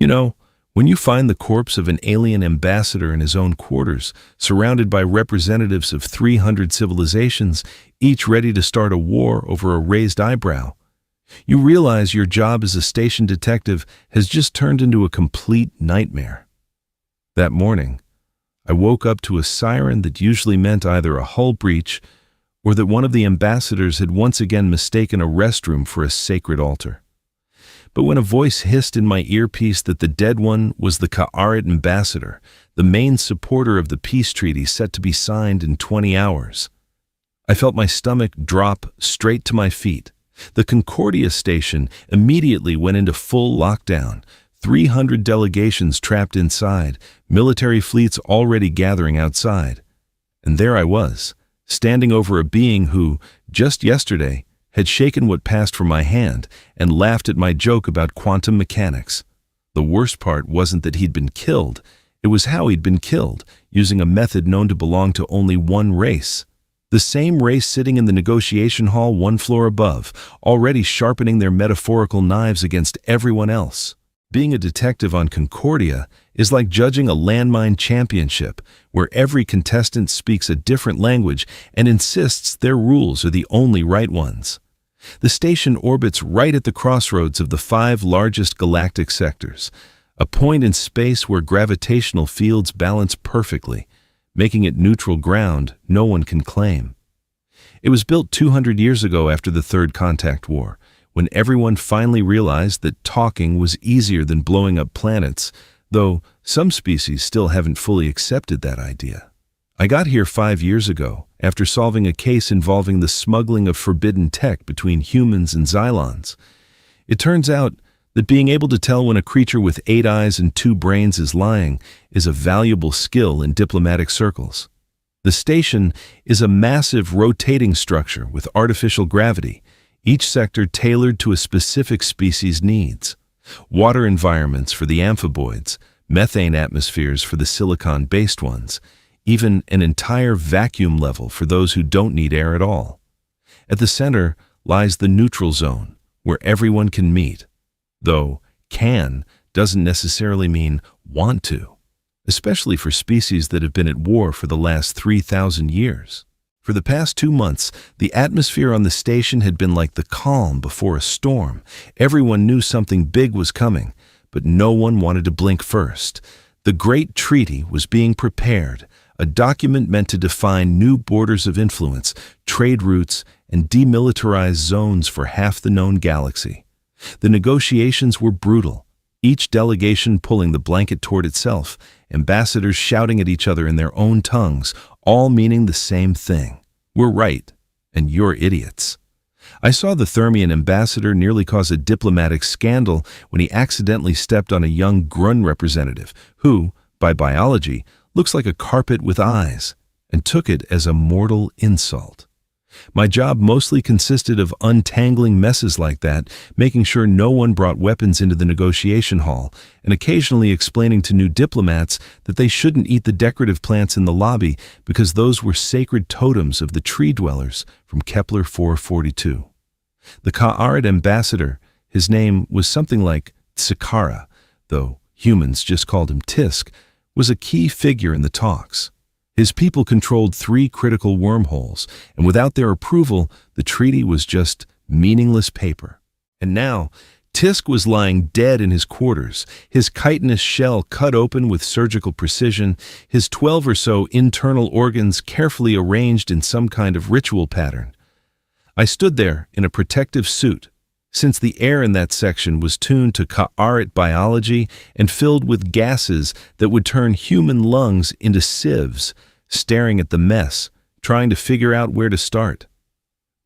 You know, when you find the corpse of an alien ambassador in his own quarters, surrounded by representatives of 300 civilizations, each ready to start a war over a raised eyebrow, you realize your job as a station detective has just turned into a complete nightmare. That morning, I woke up to a siren that usually meant either a hull breach or that one of the ambassadors had once again mistaken a restroom for a sacred altar. But when a voice hissed in my earpiece that the dead one was the Ka'arit ambassador, the main supporter of the peace treaty set to be signed in 20 hours, I felt my stomach drop straight to my feet. The Concordia station immediately went into full lockdown, 300 delegations trapped inside, military fleets already gathering outside. And there I was, standing over a being who, just yesterday, had shaken what passed from my hand and laughed at my joke about quantum mechanics. The worst part wasn't that he'd been killed, it was how he'd been killed, using a method known to belong to only one race. The same race sitting in the negotiation hall one floor above, already sharpening their metaphorical knives against everyone else. Being a detective on Concordia is like judging a landmine championship, where every contestant speaks a different language and insists their rules are the only right ones. The station orbits right at the crossroads of the 5 largest galactic sectors, a point in space where gravitational fields balance perfectly, making it neutral ground no one can claim. It was built 200 years ago after the Third Contact War, when everyone finally realized that talking was easier than blowing up planets, though some species still haven't fully accepted that idea. I got here 5 years ago, after solving a case involving the smuggling of forbidden tech between humans and Xylons. It turns out that being able to tell when a creature with 8 eyes and 2 brains is lying is a valuable skill in diplomatic circles. The station is a massive rotating structure with artificial gravity, each sector tailored to a specific species' needs. Water environments for the amphiboids, methane atmospheres for the silicon-based ones, even an entire vacuum level for those who don't need air at all. At the center lies the neutral zone, where everyone can meet, though can doesn't necessarily mean want to, especially for species that have been at war for the last 3,000 years. For the past 2 months, the atmosphere on the station had been like the calm before a storm. Everyone knew something big was coming, but no one wanted to blink first. The Great Treaty was being prepared, a document meant to define new borders of influence, trade routes, and demilitarized zones for half the known galaxy. The negotiations were brutal, each delegation pulling the blanket toward itself, ambassadors shouting at each other in their own tongues, all meaning the same thing. We're right, and you're idiots. I saw the Thermian ambassador nearly cause a diplomatic scandal when he accidentally stepped on a young Grun representative who, by biology, looks like a carpet with eyes, and took it as a mortal insult. My job mostly consisted of untangling messes like that, making sure no one brought weapons into the negotiation hall, and occasionally explaining to new diplomats that they shouldn't eat the decorative plants in the lobby because those were sacred totems of the tree dwellers from Kepler 442. The Ka'arit ambassador, his name was something like Tsikara, though humans just called him Tisk, was a key figure in the talks. His people controlled 3 critical wormholes, and without their approval, the treaty was just meaningless paper. And now, Tisk was lying dead in his quarters, his chitinous shell cut open with surgical precision, his 12 or so internal organs carefully arranged in some kind of ritual pattern. I stood there in a protective suit, since the air in that section was tuned to Ka'arit biology and filled with gases that would turn human lungs into sieves, staring at the mess, trying to figure out where to start.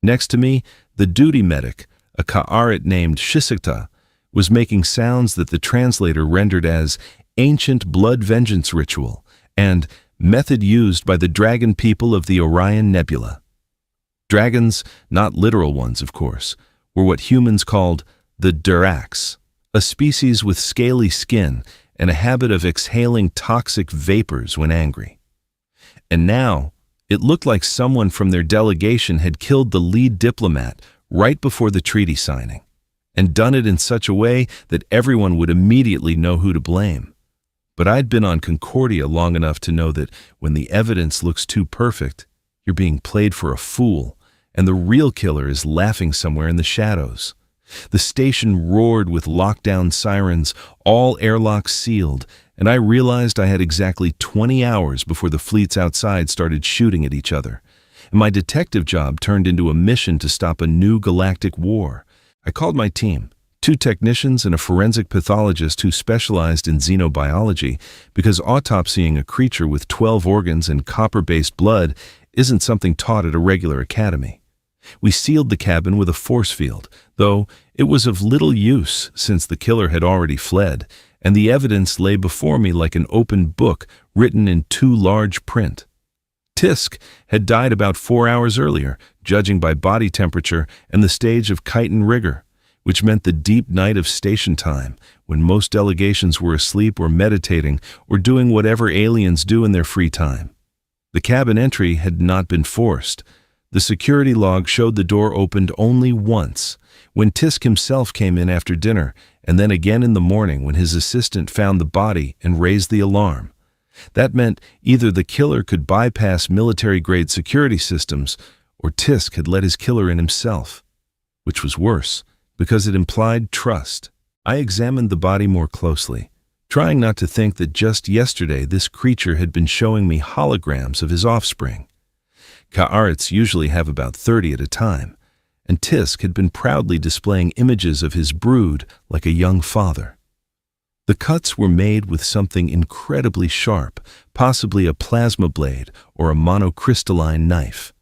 Next to me, the duty medic, a Ka'arit named Shisikta, was making sounds that the translator rendered as ancient blood vengeance ritual and method used by the dragon people of the Orion Nebula. Dragons, not literal ones, of course, were what humans called the Durax, a species with scaly skin and a habit of exhaling toxic vapors when angry. And now, it looked like someone from their delegation had killed the lead diplomat right before the treaty signing. and done it in such a way that everyone would immediately know who to blame. But I'd been on Concordia long enough to know that when the evidence looks too perfect, you're being played for a fool, and the real killer is laughing somewhere in the shadows. The station roared with lockdown sirens, all airlocks sealed, and I realized I had exactly 20 hours before the fleets outside started shooting at each other. And my detective job turned into a mission to stop a new galactic war. I called my team, 2 technicians and a forensic pathologist who specialized in xenobiology, because autopsying a creature with 12 organs and copper-based blood isn't something taught at a regular academy. We sealed the cabin with a force field, though it was of little use since the killer had already fled, and the evidence lay before me like an open book written in too large print. Tisk had died about 4 hours earlier, judging by body temperature and the stage of chitin rigor, which meant the deep night of station time, when most delegations were asleep or meditating or doing whatever aliens do in their free time. The cabin entry had not been forced. The security log showed the door opened only once, when Tisk himself came in after dinner, and then again in the morning when his assistant found the body and raised the alarm. That meant either the killer could bypass military-grade security systems, or Tisk had let his killer in himself, which was worse, because it implied trust. I examined the body more closely, trying not to think that just yesterday this creature had been showing me holograms of his offspring. Ka'arits usually have about 30 at a time, and Tisk had been proudly displaying images of his brood like a young father. The cuts were made with something incredibly sharp, possibly a plasma blade or a monocrystalline knife.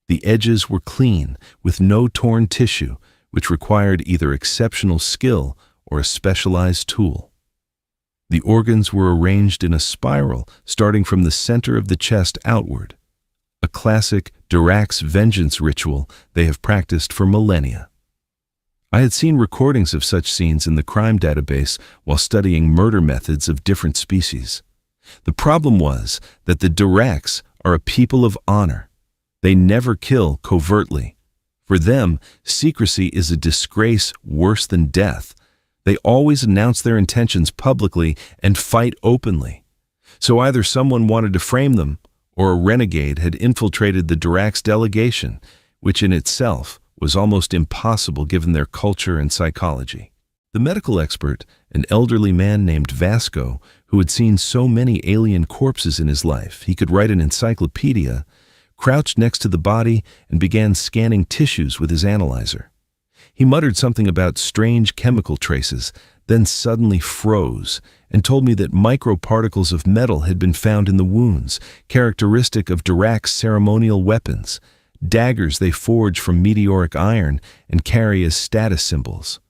The edges were clean, with no torn tissue, which required either exceptional skill or a specialized tool. The organs were arranged in a spiral, starting from the center of the chest outward, a classic Dirac vengeance ritual they have practiced for millennia. I had seen recordings of such scenes in the crime database while studying murder methods of different species. The problem was that the Diracs are a people of honor. They never kill covertly. For them, secrecy is a disgrace worse than death. They always announce their intentions publicly and fight openly. So either someone wanted to frame them, or a renegade had infiltrated the Dirac's delegation, which in itself was almost impossible given their culture and psychology. The medical expert, an elderly man named Vasco, who had seen so many alien corpses in his life he could write an encyclopedia, crouched next to the body and began scanning tissues with his analyzer. He muttered something about strange chemical traces, then suddenly froze and told me that microparticles of metal had been found in the wounds, characteristic of Dirac's ceremonial weapons, daggers they forge from meteoric iron and carry as status symbols.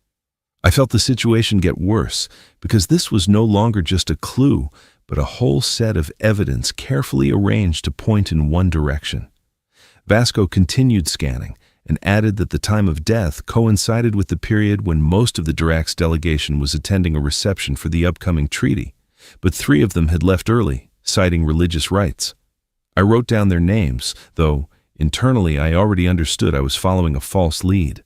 I felt the situation get worse because this was no longer just a clue, but a whole set of evidence carefully arranged to point in one direction. Vasco continued scanning and added that the time of death coincided with the period when most of the Dirac's delegation was attending a reception for the upcoming treaty, but 3 of them had left early, citing religious rites. I wrote down their names, though internally I already understood I was following a false lead.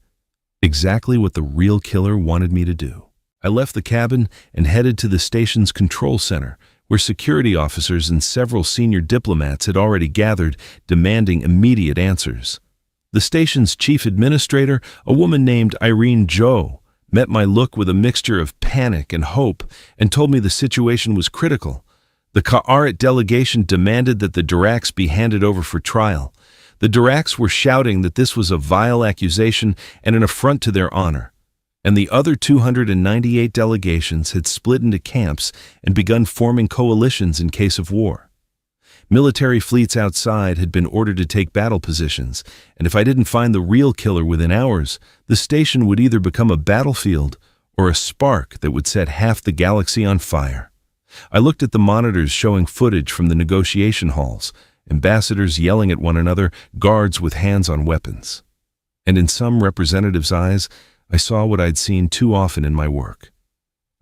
Exactly what the real killer wanted me to do. I left the cabin and headed to the station's control center, where security officers and several senior diplomats had already gathered, demanding immediate answers. The station's chief administrator, a woman named Irene Zhou, met my look with a mixture of panic and hope and told me the situation was critical. The Ka'arit delegation demanded that the Diracs be handed over for trial. The Diracs were shouting that this was a vile accusation and an affront to their honor, and the other 298 delegations had split into camps and begun forming coalitions in case of war. Military fleets outside had been ordered to take battle positions, and if I didn't find the real killer within hours, the station would either become a battlefield or a spark that would set half the galaxy on fire. I looked at the monitors showing footage from the negotiation halls, ambassadors yelling at one another, guards with hands on weapons. And in some representatives' eyes, I saw what I'd seen too often in my work: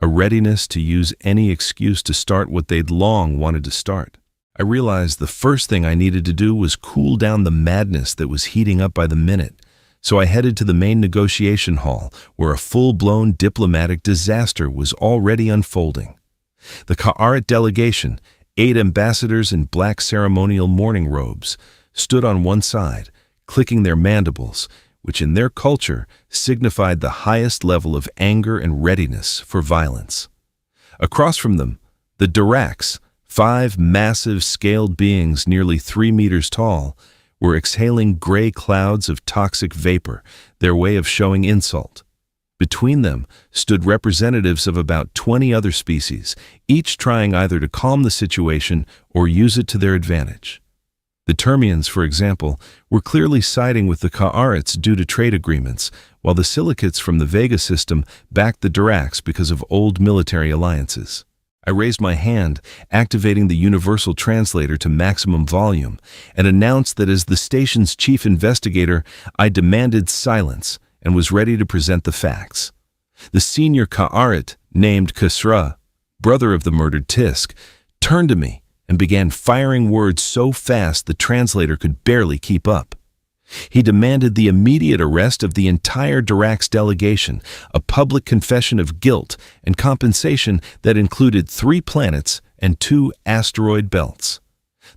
a readiness to use any excuse to start what they'd long wanted to start. I realized the first thing I needed to do was cool down the madness that was heating up by the minute, So I headed to the main negotiation hall, where a full-blown diplomatic disaster was already unfolding. The Ka'aret delegation, 8 ambassadors in black ceremonial mourning robes, stood on one side, clicking their mandibles, which in their culture signified the highest level of anger and readiness for violence. Across from them, the Durax, 5 massive scaled beings nearly 3 meters tall, were exhaling gray clouds of toxic vapor, their way of showing insult. Between them stood representatives of about 20 other species, each trying either to calm the situation or use it to their advantage. The Termians, for example, were clearly siding with the Ka'arets due to trade agreements, while the Silicates from the Vega system backed the Durax because of old military alliances. I raised my hand, activating the universal translator to maximum volume, and announced that as the station's chief investigator, I demanded silence and was ready to present the facts. The senior Ka'aret, named Khusra, brother of the murdered Tisk, turned to me and began firing words so fast the translator could barely keep up. He demanded the immediate arrest of the entire Durax delegation, a public confession of guilt, and compensation that included 3 planets and 2 asteroid belts.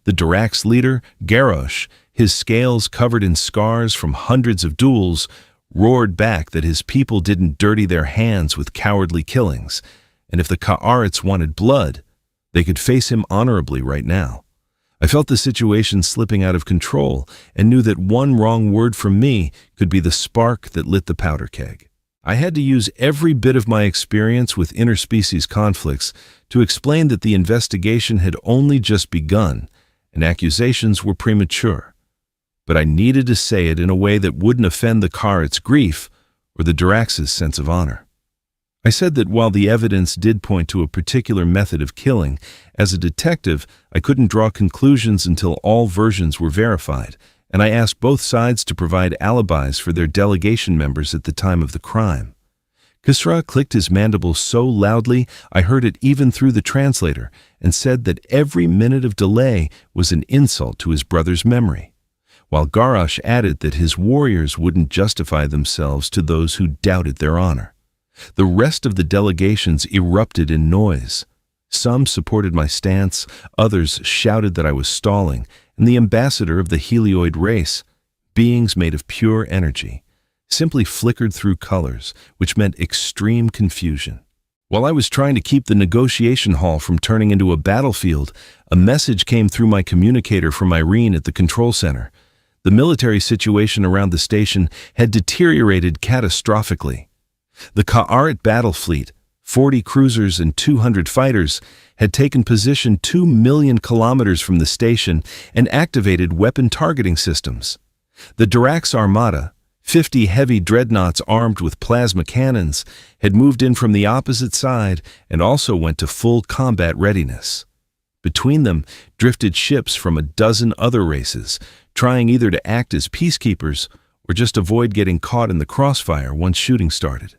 The Durax leader, Garrosh, his scales covered in scars from hundreds of duels, roared back that his people didn't dirty their hands with cowardly killings, and if the Ka'arets wanted blood, they could face him honorably right now. I felt the situation slipping out of control and knew that one wrong word from me could be the spark that lit the powder keg. I had to use every bit of my experience with interspecies conflicts to explain that the investigation had only just begun and accusations were premature. But I needed to say it in a way that wouldn't offend the Ka'aret's grief or the Durax's sense of honor. I said that while the evidence did point to a particular method of killing, as a detective, I couldn't draw conclusions until all versions were verified, and I asked both sides to provide alibis for their delegation members at the time of the crime. Khusra clicked his mandibles so loudly I heard it even through the translator, and said that every minute of delay was an insult to his brother's memory, while Garrosh added that his warriors wouldn't justify themselves to those who doubted their honor. The rest of the delegations erupted in noise. Some supported my stance, others shouted that I was stalling, and the ambassador of the Helioid race, beings made of pure energy, simply flickered through colors, which meant extreme confusion. While I was trying to keep the negotiation hall from turning into a battlefield, a message came through my communicator from Irene at the control center. The military situation around the station had deteriorated catastrophically. The Ka'aret battle fleet, 40 cruisers and 200 fighters, had taken position 2 million kilometers from the station and activated weapon targeting systems. The Durax Armada, 50 heavy dreadnoughts armed with plasma cannons, had moved in from the opposite side and also went to full combat readiness. Between them drifted ships from a dozen other races, trying either to act as peacekeepers or just avoid getting caught in the crossfire once shooting started.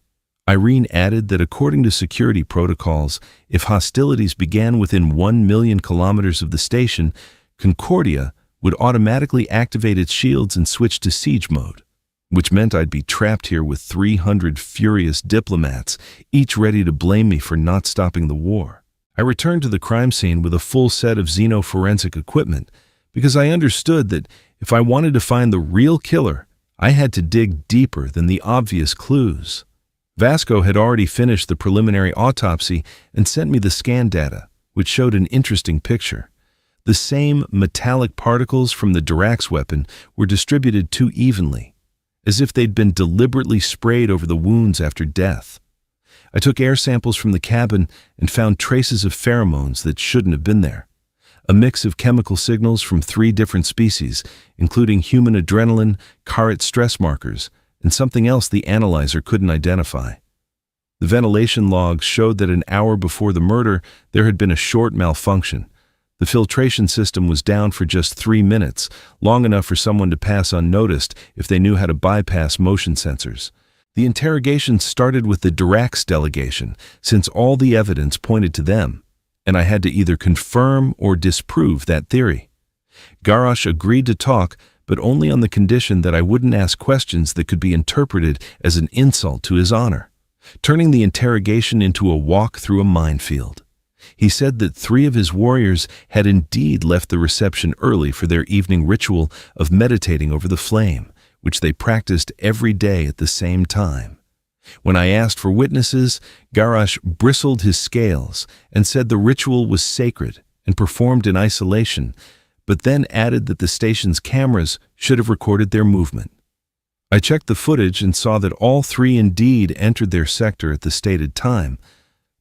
Irene added that according to security protocols, if hostilities began within 1 million kilometers of the station, Concordia would automatically activate its shields and switch to siege mode, which meant I'd be trapped here with 300 furious diplomats, each ready to blame me for not stopping the war. I returned to the crime scene with a full set of xenoforensic equipment because I understood that if I wanted to find the real killer, I had to dig deeper than the obvious clues. Vasco had already finished the preliminary autopsy and sent me the scan data, which showed an interesting picture. The same metallic particles from the Durax weapon were distributed too evenly, as if they'd been deliberately sprayed over the wounds after death. I took air samples from the cabin and found traces of pheromones that shouldn't have been there. A mix of chemical signals from 3 different species, including human adrenaline, Ka'aret stress markers, and something else the analyzer couldn't identify. The ventilation logs showed that an hour before the murder, there had been a short malfunction. The filtration system was down for just 3 minutes, long enough for someone to pass unnoticed if they knew how to bypass motion sensors. The interrogation started with the Durax delegation, since all the evidence pointed to them, and I had to either confirm or disprove that theory. Garrosh agreed to talk, but only on the condition that I wouldn't ask questions that could be interpreted as an insult to his honor, turning the interrogation into a walk through a minefield. He said that 3 of his warriors had indeed left the reception early for their evening ritual of meditating over the flame, which they practiced every day at the same time. When I asked for witnesses, Garash bristled his scales and said the ritual was sacred and performed in isolation, but then added that the station's cameras should have recorded their movement. I checked the footage and saw that all 3 indeed entered their sector at the stated time,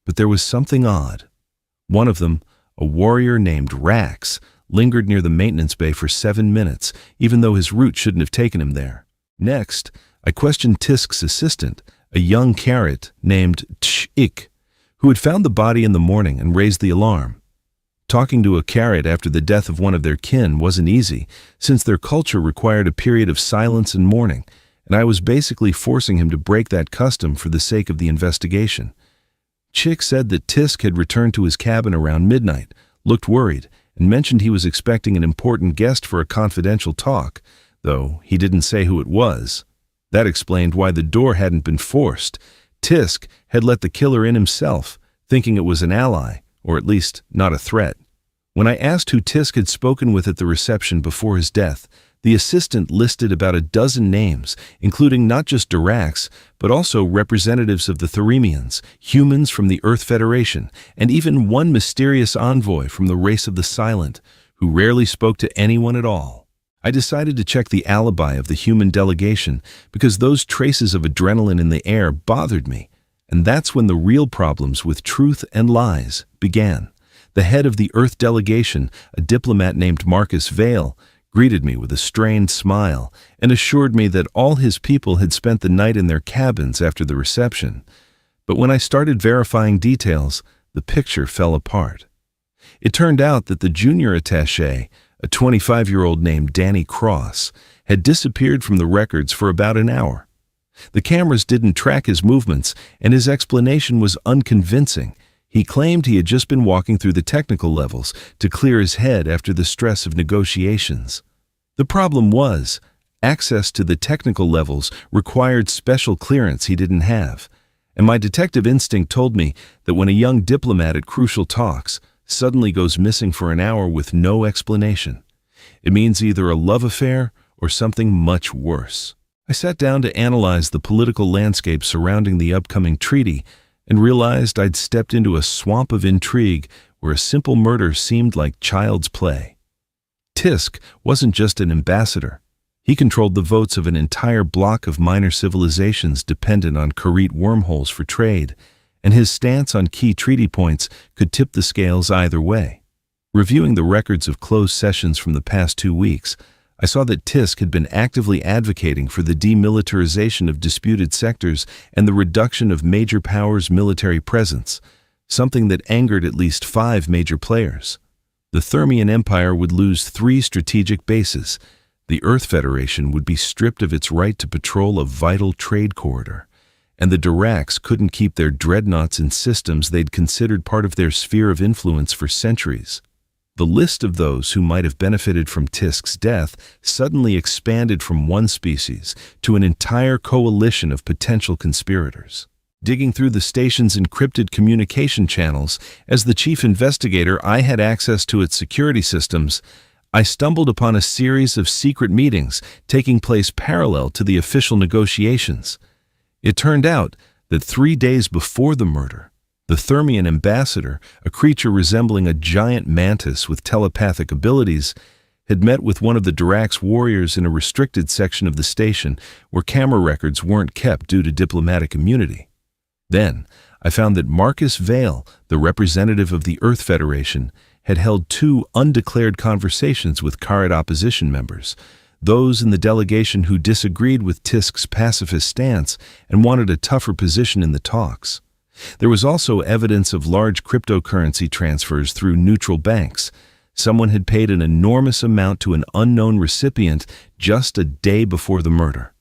but there was something odd. One of them, a warrior named Rax, lingered near the maintenance bay for 7 minutes, even though his route shouldn't have taken him there. Next, I questioned Tisk's assistant, a young carrot named Tsh-Ik, who had found the body in the morning and raised the alarm. Talking to a carrot after the death of one of their kin wasn't easy, since their culture required a period of silence and mourning, and I was basically forcing him to break that custom for the sake of the investigation. Chick said that Tisk had returned to his cabin around midnight, looked worried, and mentioned he was expecting an important guest for a confidential talk, though he didn't say who it was. That explained why the door hadn't been forced. Tisk had let the killer in himself, thinking it was an ally, or at least not a threat. When I asked who Tisk had spoken with at the reception before his death, the assistant listed about a dozen names, including not just Durax, but also representatives of the Theremians, humans from the Earth Federation, and even one mysterious envoy from the race of the Silent, who rarely spoke to anyone at all. I decided to check the alibi of the human delegation because those traces of adrenaline in the air bothered me, and that's when the real problems with truth and lies began. The head of the Earth delegation, a diplomat named Marcus Vale, greeted me with a strained smile and assured me that all his people had spent the night in their cabins after the reception. But when I started verifying details, the picture fell apart. It turned out that the junior attaché, a 25-year-old named Danny Cross, had disappeared from the records for about an hour. The cameras didn't track his movements, and his explanation was unconvincing. He claimed he had just been walking through the technical levels to clear his head after the stress of negotiations. The problem was, access to the technical levels required special clearance he didn't have, and my detective instinct told me that when a young diplomat at crucial talks suddenly goes missing for an hour with no explanation, it means either a love affair or something much worse. I sat down to analyze the political landscape surrounding the upcoming treaty and realized I'd stepped into a swamp of intrigue where a simple murder seemed like child's play. Tisk wasn't just an ambassador. He controlled the votes of an entire block of minor civilizations dependent on Karit wormholes for trade, and his stance on key treaty points could tip the scales either way. Reviewing the records of closed sessions from the past 2 weeks, I saw that Tisk had been actively advocating for the demilitarization of disputed sectors and the reduction of major powers' military presence, something that angered at least 5 major players. The Thermian Empire would lose 3 strategic bases. The Earth Federation would be stripped of its right to patrol a vital trade corridor, and the Durax couldn't keep their dreadnoughts in systems they'd considered part of their sphere of influence for centuries. The list of those who might have benefited from Tisk's death suddenly expanded from one species to an entire coalition of potential conspirators. Digging through the station's encrypted communication channels, as the chief investigator, I had access to its security systems. I stumbled upon a series of secret meetings taking place parallel to the official negotiations. It turned out that 3 days before the murder, the Thermian ambassador, a creature resembling a giant mantis with telepathic abilities, had met with one of the Durax warriors in a restricted section of the station where camera records weren't kept due to diplomatic immunity. Then, I found that Marcus Vale, the representative of the Earth Federation, had held 2 undeclared conversations with Karit opposition members, those in the delegation who disagreed with Tisk's pacifist stance and wanted a tougher position in the talks. There was also evidence of large cryptocurrency transfers through neutral banks. Someone had paid an enormous amount to an unknown recipient just a day before the murder,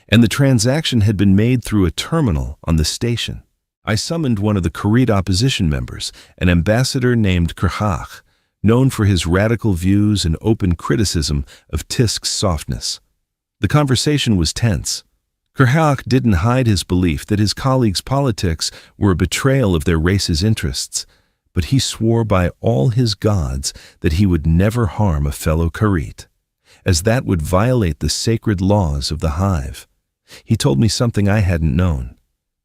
and the transaction had been made through a terminal on the station. I summoned one of the Karit opposition members, an ambassador named Kerhach, known for his radical views and open criticism of Tisk's softness. The conversation was tense. Kerhak didn't hide his belief that his colleagues' politics were a betrayal of their race's interests, but he swore by all his gods that he would never harm a fellow Karit, as that would violate the sacred laws of the hive. He told me something I hadn't known,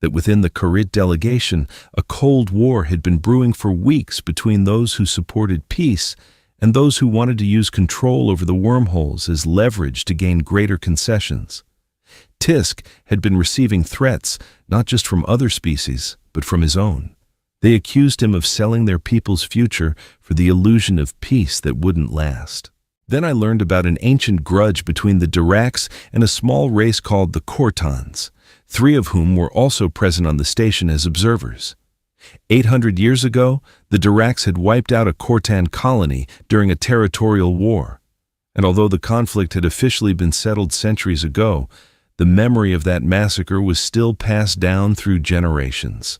that within the Karit delegation, a cold war had been brewing for weeks between those who supported peace and those who wanted to use control over the wormholes as leverage to gain greater concessions. Tisk had been receiving threats not just from other species, but from his own. They accused him of selling their people's future for the illusion of peace that wouldn't last. Then I learned about an ancient grudge between the Durax and a small race called the Cortons, 3 of whom were also present on the station as observers. 800 years ago, the Durax had wiped out a Cortan colony during a territorial war, and although the conflict had officially been settled centuries ago, the memory of that massacre was still passed down through generations.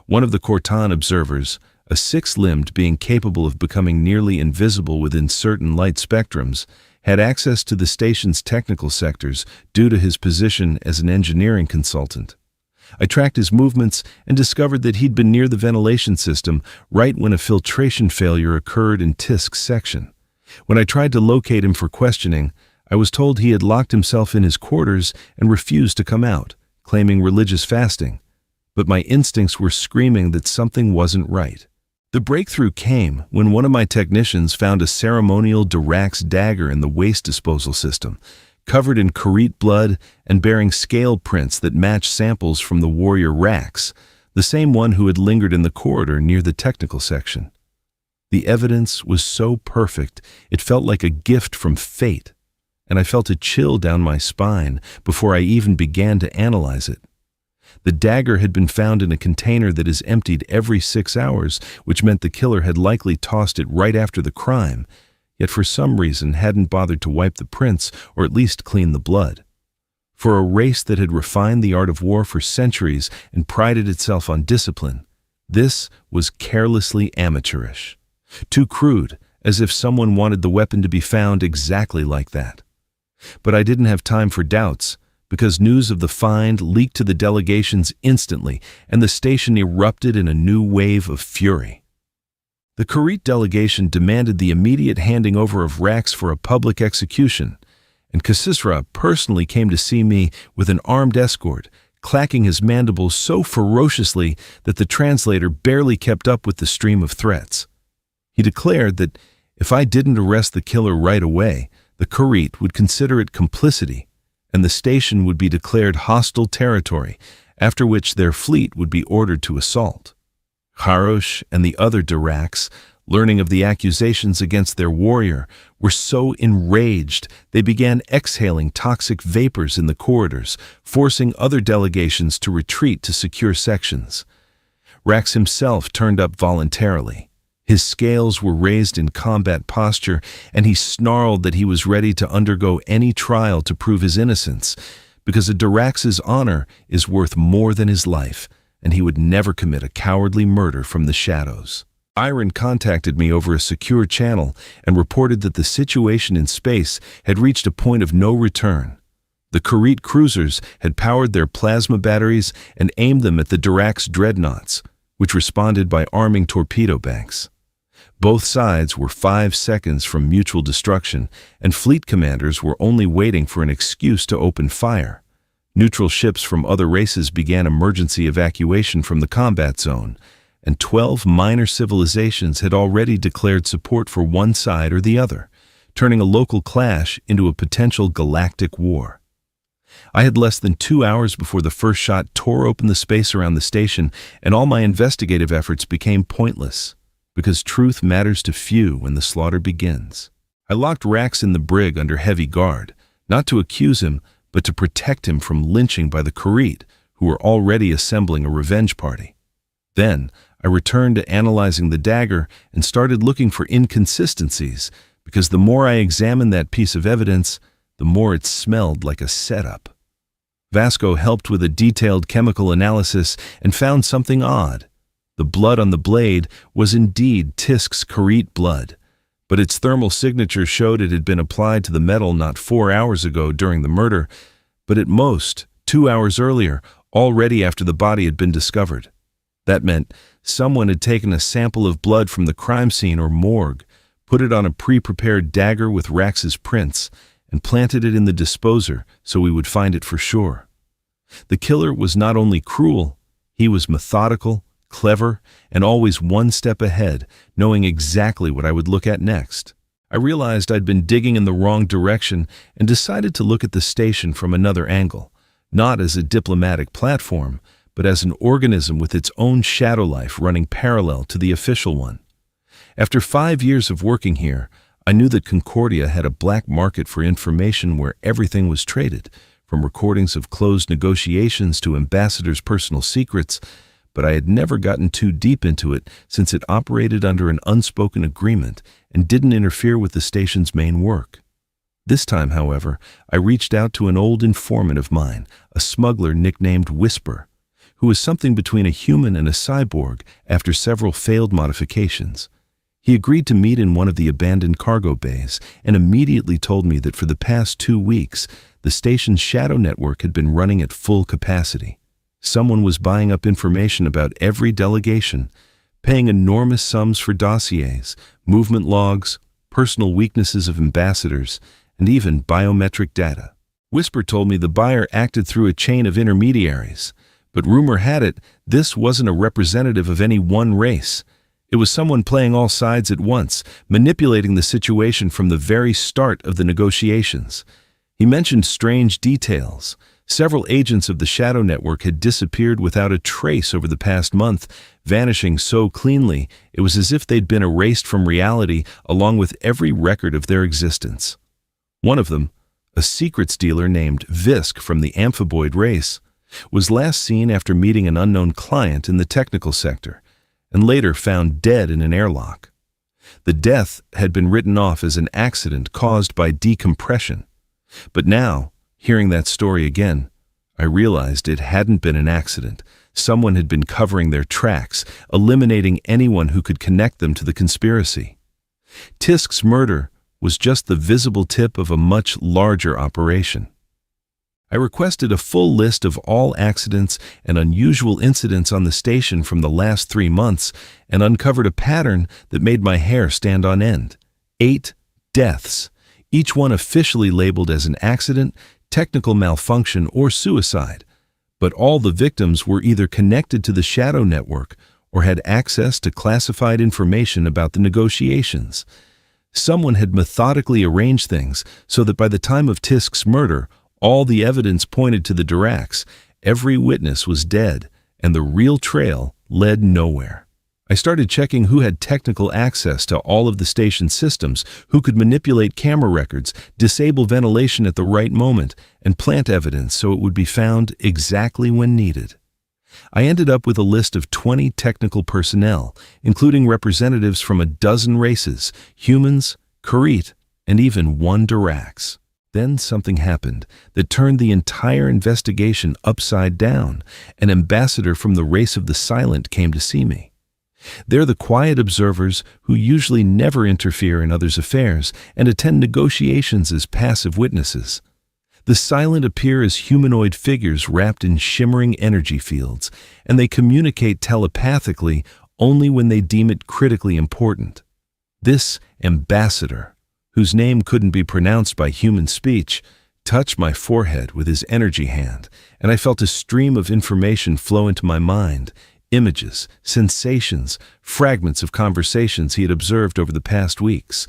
One of the Cortan observers, a 6-limbed being capable of becoming nearly invisible within certain light spectrums, had access to the station's technical sectors due to his position as an engineering consultant. I tracked his movements and discovered that he'd been near the ventilation system right when a filtration failure occurred in Tisk's section. When I tried to locate him for questioning, I was told he had locked himself in his quarters and refused to come out, claiming religious fasting. But my instincts were screaming that something wasn't right. The breakthrough came when one of my technicians found a ceremonial Durax dagger in the waste disposal system, covered in Karit blood and bearing scale prints that matched samples from the warrior Rax, the same one who had lingered in the corridor near the technical section. The evidence was so perfect, it felt like a gift from fate, and I felt a chill down my spine before I even began to analyze it. The dagger had been found in a container that is emptied every 6 hours, which meant the killer had likely tossed it right after the crime, yet for some reason hadn't bothered to wipe the prints or at least clean the blood. For a race that had refined the art of war for centuries and prided itself on discipline, this was carelessly amateurish. Too crude, as if someone wanted the weapon to be found exactly like that. But I didn't have time for doubts, because news of the find leaked to the delegations instantly, and the station erupted in a new wave of fury. The Karit delegation demanded the immediate handing over of Rax for a public execution, and Khasisra personally came to see me with an armed escort, clacking his mandibles so ferociously that the translator barely kept up with the stream of threats. He declared that if I didn't arrest the killer right away, the Karit would consider it complicity, and the station would be declared hostile territory, after which their fleet would be ordered to assault. Harosh and the other Durax, learning of the accusations against their warrior, were so enraged they began exhaling toxic vapors in the corridors, forcing other delegations to retreat to secure sections. Rax himself turned up voluntarily. His scales were raised in combat posture, and he snarled that he was ready to undergo any trial to prove his innocence, because a Durax's honor is worth more than his life, and he would never commit a cowardly murder from the shadows. Iron contacted me over a secure channel and reported that the situation in space had reached a point of no return. The Karit cruisers had powered their plasma batteries and aimed them at the Durax dreadnoughts, which responded by arming torpedo banks. Both sides were 5 seconds from mutual destruction, and fleet commanders were only waiting for an excuse to open fire. Neutral ships from other races began emergency evacuation from the combat zone, and 12 minor civilizations had already declared support for one side or the other, turning a local clash into a potential galactic war. I had less than 2 hours before the first shot tore open the space around the station, and all my investigative efforts became pointless, because truth matters to few when the slaughter begins. I locked Rax in the brig under heavy guard, not to accuse him, but to protect him from lynching by the Karit, who were already assembling a revenge party. Then, I returned to analyzing the dagger and started looking for inconsistencies, because the more I examined that piece of evidence, the more it smelled like a setup. Vasco helped with a detailed chemical analysis and found something odd. The blood on the blade was indeed Tisk's Karit blood, but its thermal signature showed it had been applied to the metal not 4 hours ago during the murder, but at most 2 hours earlier, already after the body had been discovered. That meant someone had taken a sample of blood from the crime scene or morgue, put it on a pre-prepared dagger with Rax's prints, and planted it in the disposer so we would find it for sure. The killer was not only cruel, he was methodical, clever, and always one step ahead, knowing exactly what I would look at next. I realized I'd been digging in the wrong direction and decided to look at the station from another angle, not as a diplomatic platform, but as an organism with its own shadow life running parallel to the official one. After 5 years of working here, I knew that Concordia had a black market for information where everything was traded, from recordings of closed negotiations to ambassadors' personal secrets, but I had never gotten too deep into it since it operated under an unspoken agreement and didn't interfere with the station's main work. This time, however, I reached out to an old informant of mine, a smuggler nicknamed Whisper, who was something between a human and a cyborg after several failed modifications. He agreed to meet in one of the abandoned cargo bays and immediately told me that for the past 2 weeks, the station's shadow network had been running at full capacity. Someone was buying up information about every delegation, paying enormous sums for dossiers, movement logs, personal weaknesses of ambassadors, and even biometric data. Whisper told me the buyer acted through a chain of intermediaries, but rumor had it this wasn't a representative of any one race. It was someone playing all sides at once, manipulating the situation from the very start of the negotiations. He mentioned strange details. Several agents of the Shadow Network had disappeared without a trace over the past month, vanishing so cleanly it was as if they'd been erased from reality along with every record of their existence. One of them, a secrets dealer named Visk from the Amphiboid race, was last seen after meeting an unknown client in the technical sector, and later found dead in an airlock. The death had been written off as an accident caused by decompression, but now, hearing that story again, I realized it hadn't been an accident. Someone had been covering their tracks, eliminating anyone who could connect them to the conspiracy. Tisk's murder was just the visible tip of a much larger operation. I requested a full list of all accidents and unusual incidents on the station from the last 3 months and uncovered a pattern that made my hair stand on end. 8 deaths, each one officially labeled as an accident, technical malfunction, or suicide. But all the victims were either connected to the Shadow Network or had access to classified information about the negotiations. Someone had methodically arranged things so that by the time of Tisk's murder, all the evidence pointed to the Durax, every witness was dead, and the real trail led nowhere. I started checking who had technical access to all of the station's systems, who could manipulate camera records, disable ventilation at the right moment, and plant evidence so it would be found exactly when needed. I ended up with a list of 20 technical personnel, including representatives from a dozen races, humans, Kharit, and even one Durax. Then something happened that turned the entire investigation upside down. An ambassador from the race of the silent came to see me. They're the quiet observers who usually never interfere in others' affairs and attend negotiations as passive witnesses. The silent appear as humanoid figures wrapped in shimmering energy fields, and they communicate telepathically only when they deem it critically important. This ambassador, whose name couldn't be pronounced by human speech, touched my forehead with his energy hand, and I felt a stream of information flow into my mind, images, sensations, fragments of conversations he had observed over the past weeks.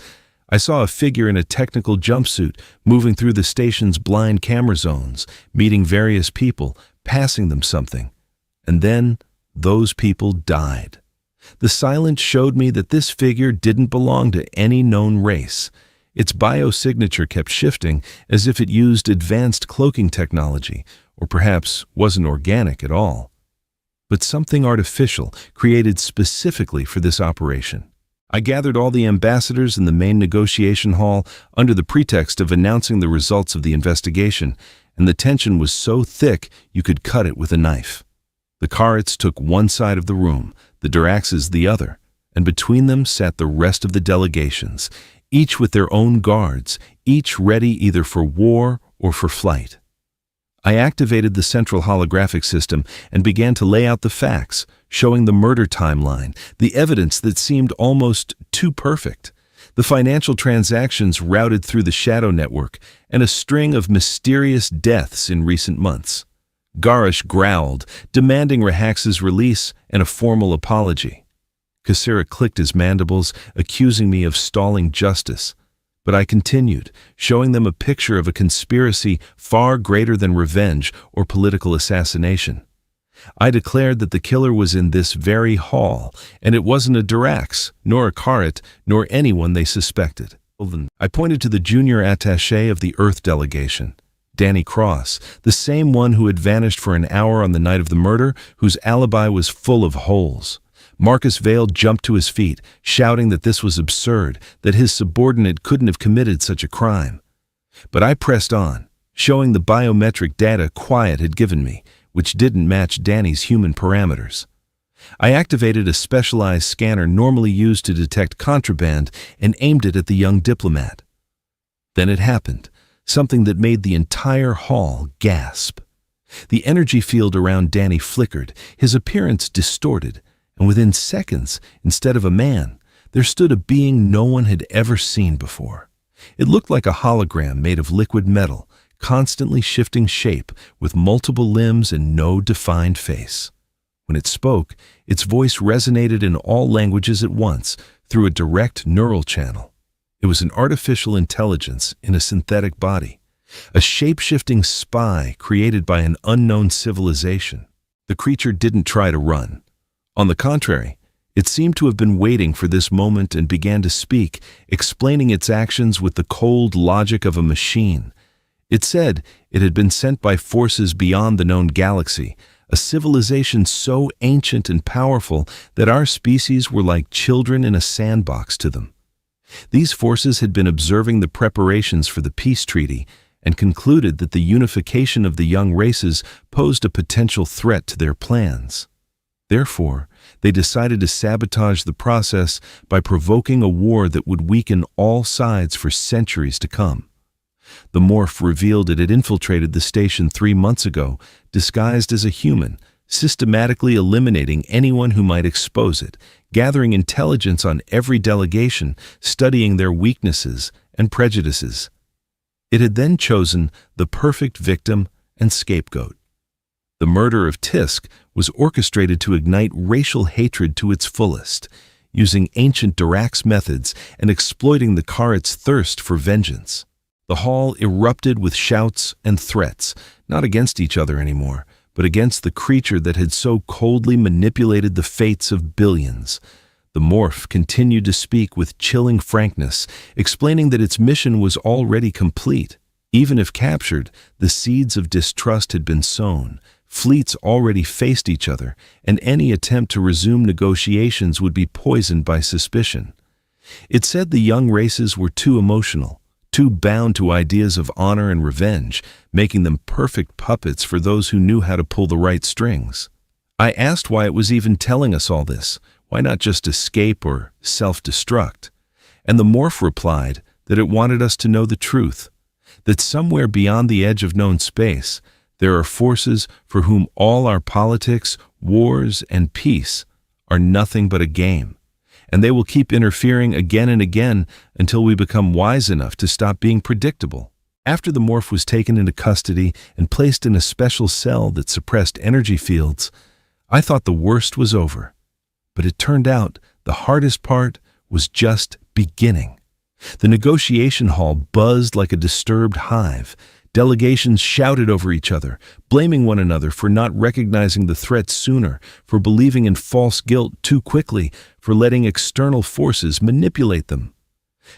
I saw a figure in a technical jumpsuit moving through the station's blind camera zones, meeting various people, passing them something. And then those people died. The silence showed me that this figure didn't belong to any known race. Its biosignature kept shifting as if it used advanced cloaking technology, or perhaps wasn't organic at all. But something artificial, created specifically for this operation. I gathered all the ambassadors in the main negotiation hall under the pretext of announcing the results of the investigation, and the tension was so thick you could cut it with a knife. The Kharits took one side of the room, the Duraxes the other, and between them sat the rest of the delegations, each with their own guards, each ready either for war or for flight. I activated the central holographic system and began to lay out the facts, showing the murder timeline, the evidence that seemed almost too perfect, the financial transactions routed through the shadow network, and a string of mysterious deaths in recent months. Garrosh growled, demanding Rahax's release and a formal apology. Kasira clicked his mandibles, accusing me of stalling justice. But I continued, showing them a picture of a conspiracy far greater than revenge or political assassination. I declared that the killer was in this very hall, and it wasn't a Durax, nor a Karet, nor anyone they suspected. I pointed to the junior attaché of the Earth delegation, Danny Cross, the same one who had vanished for an hour on the night of the murder, whose alibi was full of holes. Marcus Vale jumped to his feet, shouting that this was absurd, that his subordinate couldn't have committed such a crime. But I pressed on, showing the biometric data Quiet had given me, which didn't match Danny's human parameters. I activated a specialized scanner normally used to detect contraband and aimed it at the young diplomat. Then it happened, something that made the entire hall gasp. The energy field around Danny flickered, his appearance distorted, and within seconds, instead of a man, there stood a being no one had ever seen before. It looked like a hologram made of liquid metal, constantly shifting shape, with multiple limbs and no defined face. When it spoke, its voice resonated in all languages at once, through a direct neural channel. It was an artificial intelligence in a synthetic body, a shape-shifting spy created by an unknown civilization. The creature didn't try to run. On the contrary, it seemed to have been waiting for this moment and began to speak, explaining its actions with the cold logic of a machine. It said it had been sent by forces beyond the known galaxy, a civilization so ancient and powerful that our species were like children in a sandbox to them. These forces had been observing the preparations for the peace treaty and concluded that the unification of the young races posed a potential threat to their plans. Therefore, they decided to sabotage the process by provoking a war that would weaken all sides for centuries to come. The morph revealed it had infiltrated the station 3 months ago, disguised as a human, systematically eliminating anyone who might expose it, gathering intelligence on every delegation, studying their weaknesses and prejudices. It had then chosen the perfect victim and scapegoat. The murder of Tisk was orchestrated to ignite racial hatred to its fullest, using ancient Durax methods and exploiting the Karet's thirst for vengeance. The hall erupted with shouts and threats, not against each other anymore, but against the creature that had so coldly manipulated the fates of billions. The morph continued to speak with chilling frankness, explaining that its mission was already complete. Even if captured, the seeds of distrust had been sown. Fleets already faced each other, and any attempt to resume negotiations would be poisoned by suspicion. It said the young races were too emotional, too bound to ideas of honor and revenge, making them perfect puppets for those who knew how to pull the right strings. I asked why it was even telling us all this. Why not just escape or self-destruct? And the morph replied that it wanted us to know the truth, that somewhere beyond the edge of known space, there are forces for whom all our politics, wars, and peace are nothing but a game, and they will keep interfering again and again until we become wise enough to stop being predictable. After the morph was taken into custody and placed in a special cell that suppressed energy fields, I thought the worst was over. But it turned out the hardest part was just beginning. The negotiation hall buzzed like a disturbed hive. Delegations shouted over each other, blaming one another for not recognizing the threat sooner, for believing in false guilt too quickly, for letting external forces manipulate them.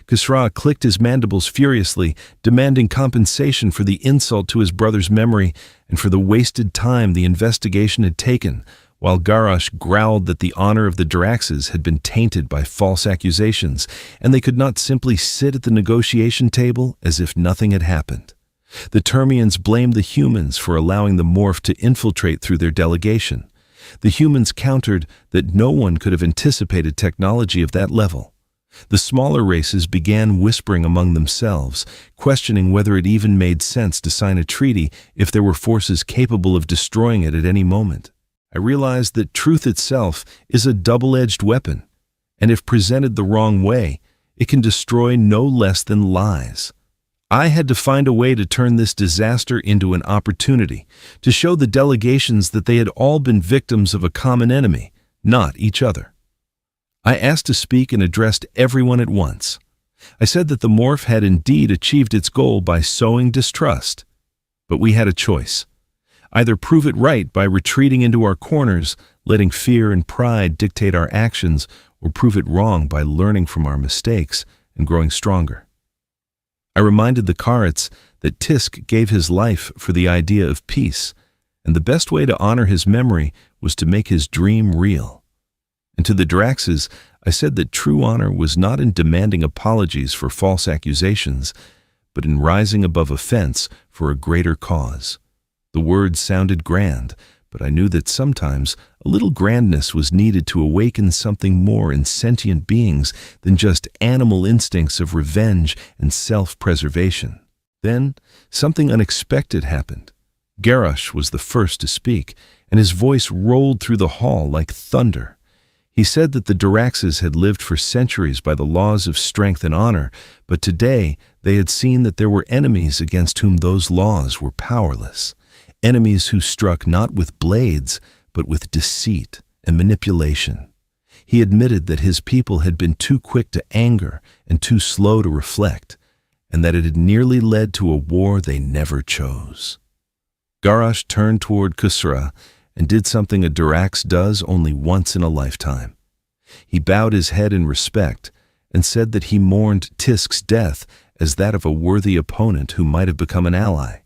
Khosrau clicked his mandibles furiously, demanding compensation for the insult to his brother's memory and for the wasted time the investigation had taken, while Garrosh growled that the honor of the Duraxes had been tainted by false accusations, and they could not simply sit at the negotiation table as if nothing had happened. The Termians blamed the humans for allowing the morph to infiltrate through their delegation. The humans countered that no one could have anticipated technology of that level. The smaller races began whispering among themselves, questioning whether it even made sense to sign a treaty if there were forces capable of destroying it at any moment. I realized that truth itself is a double-edged weapon, and if presented the wrong way, it can destroy no less than lies. I had to find a way to turn this disaster into an opportunity, to show the delegations that they had all been victims of a common enemy, not each other. I asked to speak and addressed everyone at once. I said that the morph had indeed achieved its goal by sowing distrust. But we had a choice. Either prove it right by retreating into our corners, letting fear and pride dictate our actions, or prove it wrong by learning from our mistakes and growing stronger. I reminded the Karats that Tisk gave his life for the idea of peace, and the best way to honor his memory was to make his dream real. And to the Draxes, I said that true honor was not in demanding apologies for false accusations, but in rising above offense for a greater cause. The words sounded grand, but I knew that sometimes a little grandness was needed to awaken something more in sentient beings than just animal instincts of revenge and self-preservation. Then, something unexpected happened. Garrosh was the first to speak, and his voice rolled through the hall like thunder. He said that the Duraxes had lived for centuries by the laws of strength and honor, but today they had seen that there were enemies against whom those laws were powerless. Enemies who struck not with blades, but with deceit and manipulation. He admitted that his people had been too quick to anger and too slow to reflect, and that it had nearly led to a war they never chose. Garrosh turned toward Khusra and did something a Durax does only once in a lifetime. He bowed his head in respect and said that he mourned Tisk's death as that of a worthy opponent who might have become an ally.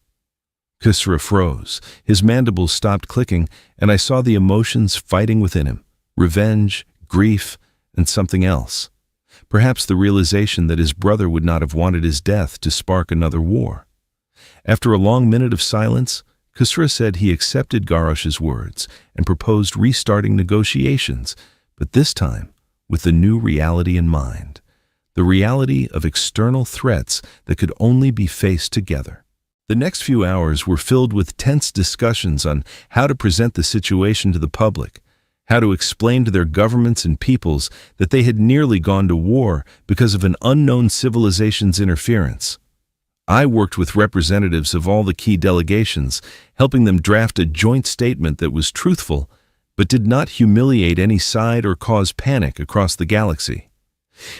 Khusra froze, his mandibles stopped clicking, and I saw the emotions fighting within him: revenge, grief, and something else. Perhaps the realization that his brother would not have wanted his death to spark another war. After a long minute of silence, Khusra said he accepted Garrosh's words and proposed restarting negotiations, but this time with the new reality in mind, the reality of external threats that could only be faced together. The next few hours were filled with tense discussions on how to present the situation to the public, how to explain to their governments and peoples that they had nearly gone to war because of an unknown civilization's interference. I worked with representatives of all the key delegations, helping them draft a joint statement that was truthful, but did not humiliate any side or cause panic across the galaxy.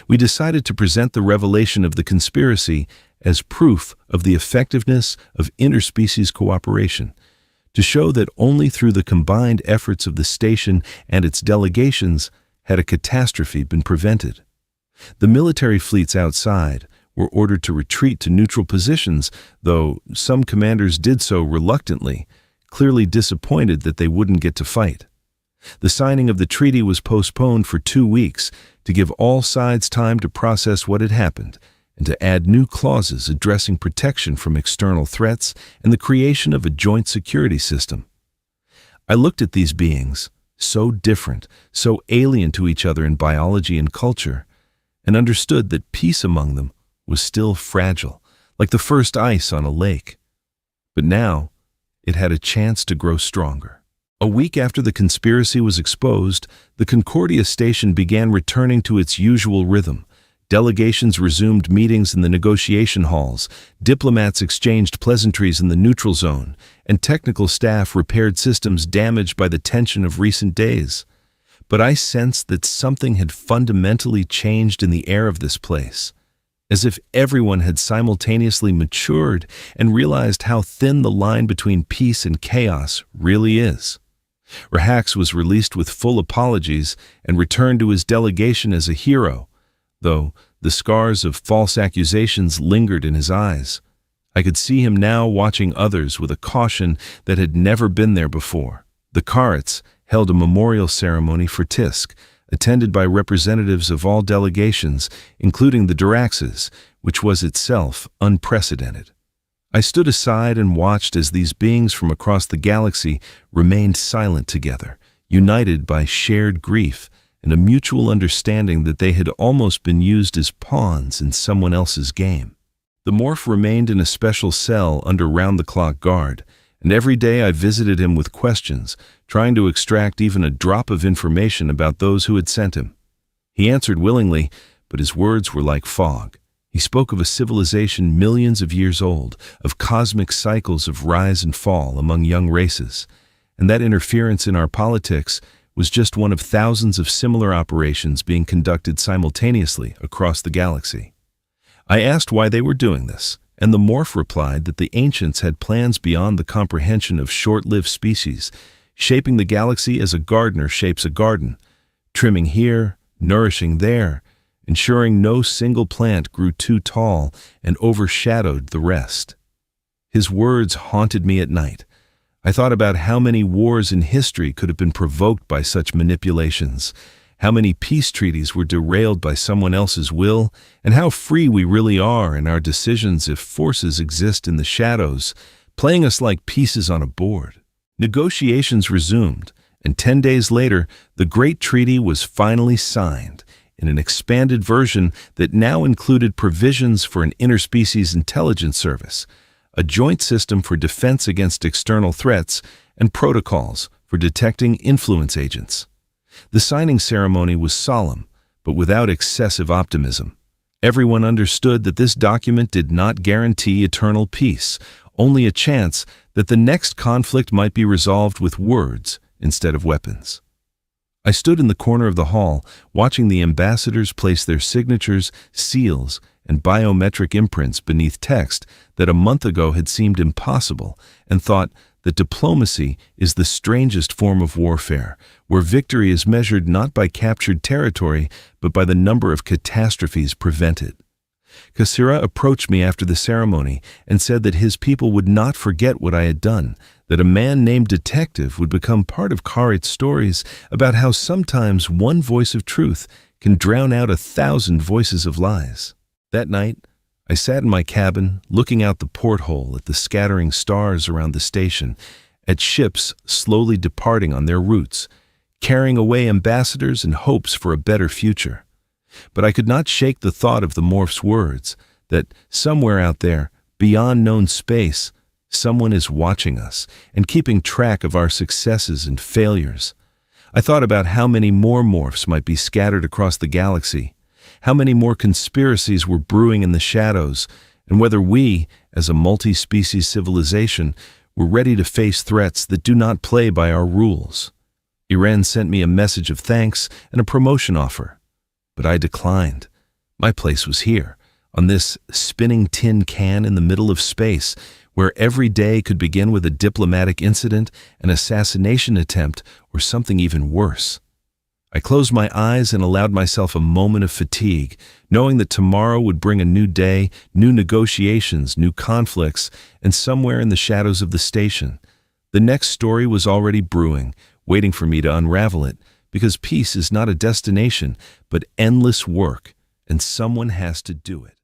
We decided to present the revelation of the conspiracy as proof of the effectiveness of interspecies cooperation, to show that only through the combined efforts of the station and its delegations had a catastrophe been prevented. The military fleets outside were ordered to retreat to neutral positions, though some commanders did so reluctantly, clearly disappointed that they wouldn't get to fight. The signing of the treaty was postponed for 2 weeks to give all sides time to process what had happened and to add new clauses addressing protection from external threats and the creation of a joint security system. I looked at these beings, so different, so alien to each other in biology and culture, and understood that peace among them was still fragile, like the first ice on a lake. But now, it had a chance to grow stronger. A week after the conspiracy was exposed, the Concordia station began returning to its usual rhythm. Delegations resumed meetings in the negotiation halls, diplomats exchanged pleasantries in the neutral zone, and technical staff repaired systems damaged by the tension of recent days. But I sensed that something had fundamentally changed in the air of this place, as if everyone had simultaneously matured and realized how thin the line between peace and chaos really is. Rahax was released with full apologies and returned to his delegation as a hero, though the scars of false accusations lingered in his eyes. I could see him now watching others with a caution that had never been there before. The Karats held a memorial ceremony for Tisk, attended by representatives of all delegations, including the Duraxes, which was itself unprecedented. I stood aside and watched as these beings from across the galaxy remained silent together, united by shared grief and a mutual understanding that they had almost been used as pawns in someone else's game. The morph remained in a special cell under round-the-clock guard, and every day I visited him with questions, trying to extract even a drop of information about those who had sent him. He answered willingly, but his words were like fog. He spoke of a civilization millions of years old, of cosmic cycles of rise and fall among young races, and that interference in our politics was just one of thousands of similar operations being conducted simultaneously across the galaxy. I asked why they were doing this, and the morph replied that the ancients had plans beyond the comprehension of short-lived species, shaping the galaxy as a gardener shapes a garden, trimming here, nourishing there, ensuring no single plant grew too tall and overshadowed the rest. His words haunted me at night. I thought about how many wars in history could have been provoked by such manipulations, how many peace treaties were derailed by someone else's will, and how free we really are in our decisions if forces exist in the shadows, playing us like pieces on a board. Negotiations resumed, and 10 days later, the Great Treaty was finally signed, in an expanded version that now included provisions for an interspecies intelligence service, a joint system for defense against external threats, and protocols for detecting influence agents. The signing ceremony was solemn, but without excessive optimism. Everyone understood that this document did not guarantee eternal peace, only a chance that the next conflict might be resolved with words instead of weapons. I stood in the corner of the hall, watching the ambassadors place their signatures, seals, and biometric imprints beneath text that a month ago had seemed impossible, and thought that diplomacy is the strangest form of warfare, where victory is measured not by captured territory, but by the number of catastrophes prevented. Kasira approached me after the ceremony and said that his people would not forget what I had done, that a man named Detective would become part of Kharit's stories about how sometimes one voice of truth can drown out 1,000 voices of lies. That night, I sat in my cabin, looking out the porthole at the scattering stars around the station, at ships slowly departing on their routes, carrying away ambassadors and hopes for a better future. But I could not shake the thought of the morph's words, that somewhere out there, beyond known space, someone is watching us and keeping track of our successes and failures. I thought about how many more morphs might be scattered across the galaxy, how many more conspiracies were brewing in the shadows, and whether we, as a multi-species civilization, were ready to face threats that do not play by our rules. Iren sent me a message of thanks and a promotion offer, but I declined. My place was here, on this spinning tin can in the middle of space, where every day could begin with a diplomatic incident, an assassination attempt, or something even worse. I closed my eyes and allowed myself a moment of fatigue, knowing that tomorrow would bring a new day, new negotiations, new conflicts, and somewhere in the shadows of the station, the next story was already brewing, waiting for me to unravel it, because peace is not a destination, but endless work, and someone has to do it.